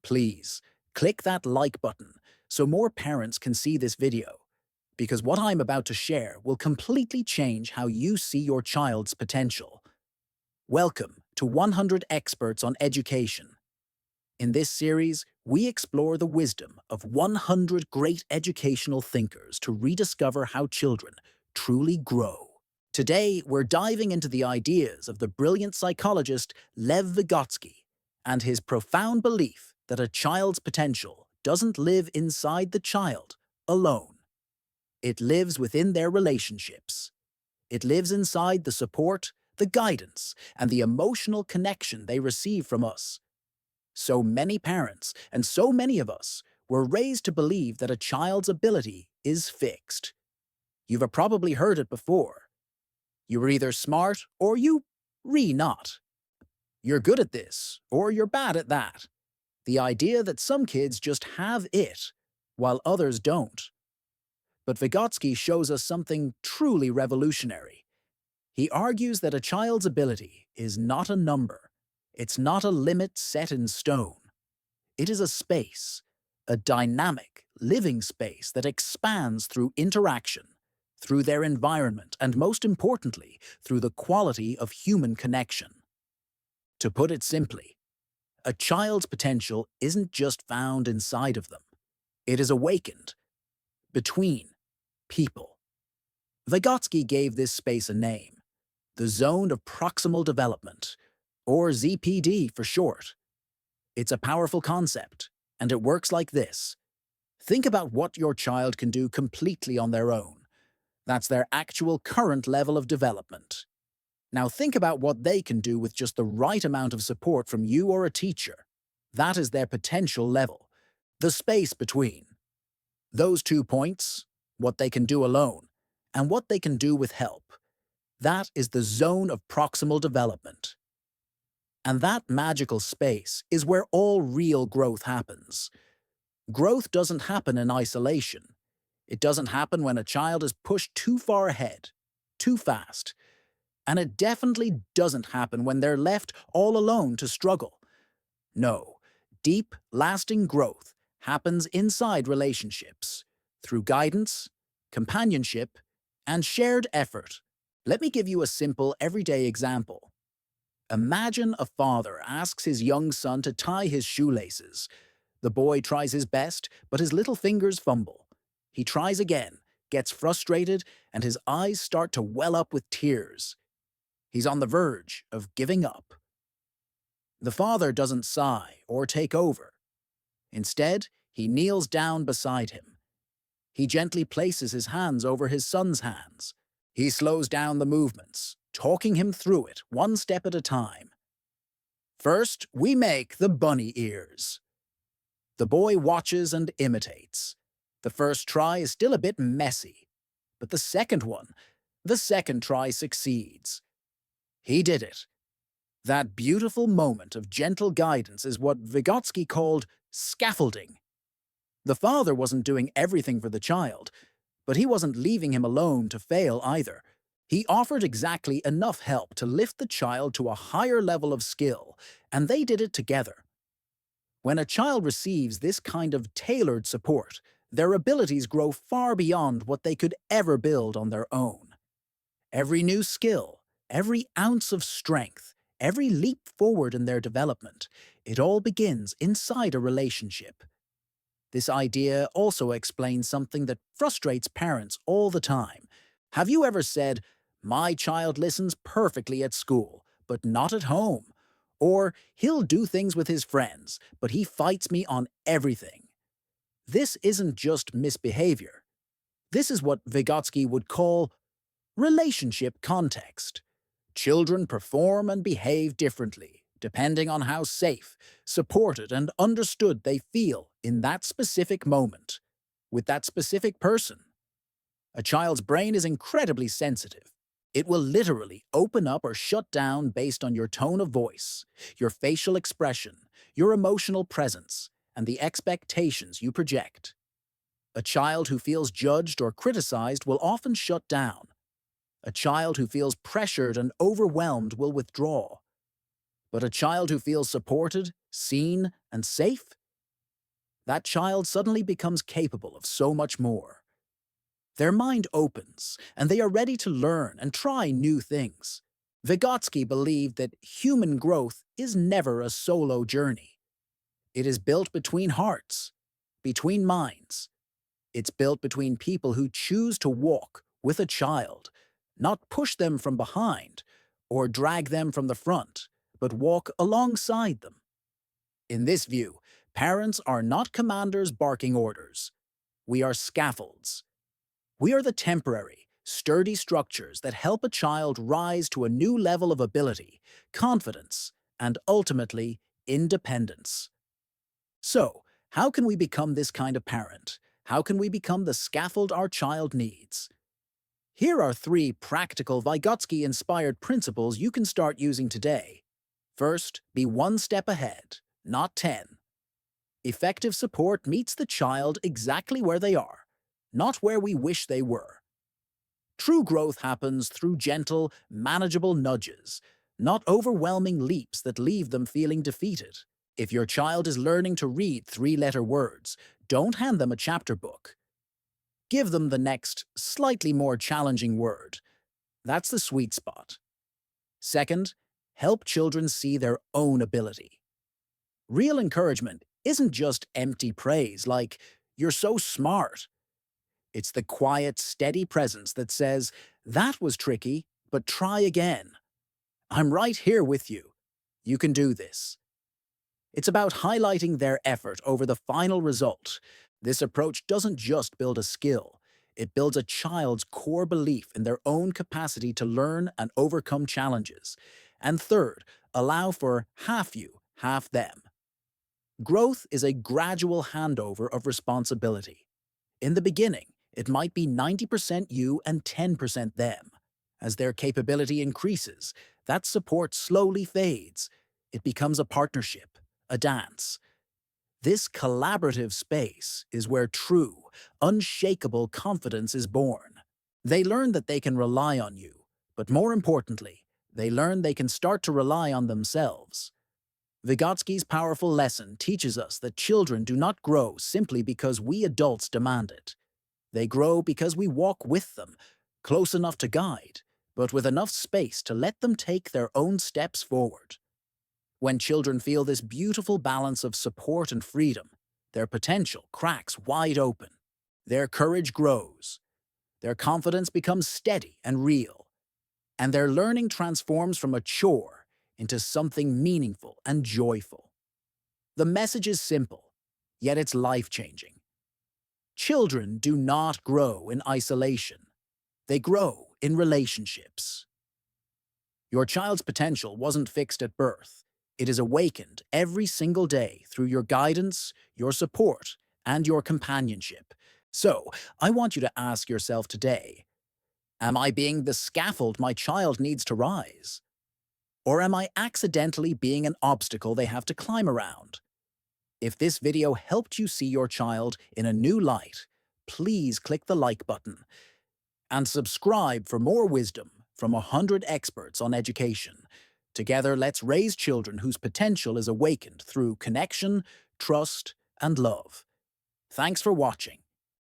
please click that like button so more parents can see this video, because what I'm about to share will completely change how you see your child's potential. Welcome to 100 Experts on Education. In this series, we explore the wisdom of 100 great educational thinkers to rediscover how children truly grow. Today, we're diving into the ideas of the brilliant psychologist Lev Vygotsky and his profound belief that a child's potential doesn't live inside the child alone. It lives within their relationships. It lives inside the support, the guidance, and the emotional connection they receive from us. So many parents, and so many of us, were raised to believe that a child's ability is fixed. You've probably heard it before. You're either smart or not. You're good at this or you're bad at that. The idea that some kids just have it, while others don't. But Vygotsky shows us something truly revolutionary. He argues that a child's ability is not a number. It's not a limit set in stone. It is a space, a dynamic, living space that expands through interaction, through their environment, and most importantly, through the quality of human connection. To put it simply, a child's potential isn't just found inside of them. It is awakened between people. Vygotsky gave this space a name, the zone of proximal development, or ZPD for short. It's a powerful concept, and it works like this. Think about what your child can do completely on their own. That's their actual current level of development. Now think about what they can do with just the right amount of support from you or a teacher. That is their potential level, the space between. Those 2 points, what they can do alone, and what they can do with help. That is the zone of proximal development. And that magical space is where all real growth happens. Growth doesn't happen in isolation. It doesn't happen when a child is pushed too far ahead, too fast. And it definitely doesn't happen when they're left all alone to struggle. No, deep, lasting growth happens inside relationships, through guidance, companionship, and shared effort. Let me give you a simple, everyday example. Imagine a father asks his young son to tie his shoelaces. The boy tries his best, but his little fingers fumble. He tries again, gets frustrated, and his eyes start to well up with tears. He's on the verge of giving up. The father doesn't sigh or take over. Instead, he kneels down beside him. He gently places his hands over his son's hands. He slows down the movements, talking him through it one step at a time. First, we make the bunny ears. The boy watches and imitates. The first try is still a bit messy, but the second try succeeds. He did it. That beautiful moment of gentle guidance is what Vygotsky called scaffolding. The father wasn't doing everything for the child, but he wasn't leaving him alone to fail either. He offered exactly enough help to lift the child to a higher level of skill, and they did it together. When a child receives this kind of tailored support, their abilities grow far beyond what they could ever build on their own. Every new skill, every ounce of strength, every leap forward in their development, it all begins inside a relationship. This idea also explains something that frustrates parents all the time. Have you ever said, "My child listens perfectly at school, but not at home"? Or, "He'll do things with his friends, but he fights me on everything"? This isn't just misbehavior. This is what Vygotsky would call relationship context. Children perform and behave differently, depending on how safe, supported, and understood they feel in that specific moment, with that specific person. A child's brain is incredibly sensitive. It will literally open up or shut down based on your tone of voice, your facial expression, your emotional presence, and the expectations you project. A child who feels judged or criticized will often shut down. A child who feels pressured and overwhelmed will withdraw. But a child who feels supported, seen, and safe that child suddenly becomes capable of so much more. Their mind opens, and they are ready to learn and try new things. Vygotsky believed that human growth is never a solo journey. It is built between hearts, between minds. It's built between people who choose to walk with a child, not push them from behind or drag them from the front, but walk alongside them. In this view, parents are not commanders barking orders. We are scaffolds. We are the temporary, sturdy structures that help a child rise to a new level of ability, confidence, and ultimately, independence. So, how can we become this kind of parent? How can we become the scaffold our child needs? Here are 3 practical Vygotsky-inspired principles you can start using today. First, be 1 step ahead, not 10. Effective support meets the child exactly where they are, not where we wish they were. True growth happens through gentle, manageable nudges, not overwhelming leaps that leave them feeling defeated. If your child is learning to read 3-letter words, don't hand them a chapter book. Give them the next, slightly more challenging word. That's the sweet spot. Second, help children see their own ability. Real encouragement isn't just empty praise like, "You're so smart." It's the quiet, steady presence that says, "That was tricky, but try again. I'm right here with you. You can do this." It's about highlighting their effort over the final result. This approach doesn't just build a skill, it builds a child's core belief in their own capacity to learn and overcome challenges. And third, allow for half you, half them. Growth is a gradual handover of responsibility. In the beginning, it might be 90% you and 10% them. As their capability increases, that support slowly fades. It becomes a partnership, a dance. This collaborative space is where true, unshakable confidence is born. They learn that they can rely on you, but more importantly, they learn they can start to rely on themselves. Vygotsky's powerful lesson teaches us that children do not grow simply because we adults demand it. They grow because we walk with them, close enough to guide, but with enough space to let them take their own steps forward. When children feel this beautiful balance of support and freedom, their potential cracks wide open. Their courage grows. Their confidence becomes steady and real. And their learning transforms from a chore into something meaningful and joyful. The message is simple, yet it's life-changing. Children do not grow in isolation. They grow in relationships. Your child's potential wasn't fixed at birth. It is awakened every single day through your guidance, your support, and your companionship. So, I want you to ask yourself today, am I being the scaffold my child needs to rise? Or am I accidentally being an obstacle they have to climb around? If this video helped you see your child in a new light, please click the like button and subscribe for more wisdom from 100 experts on education. Together, let's raise children whose potential is awakened through connection, trust, and love. Thanks for watching.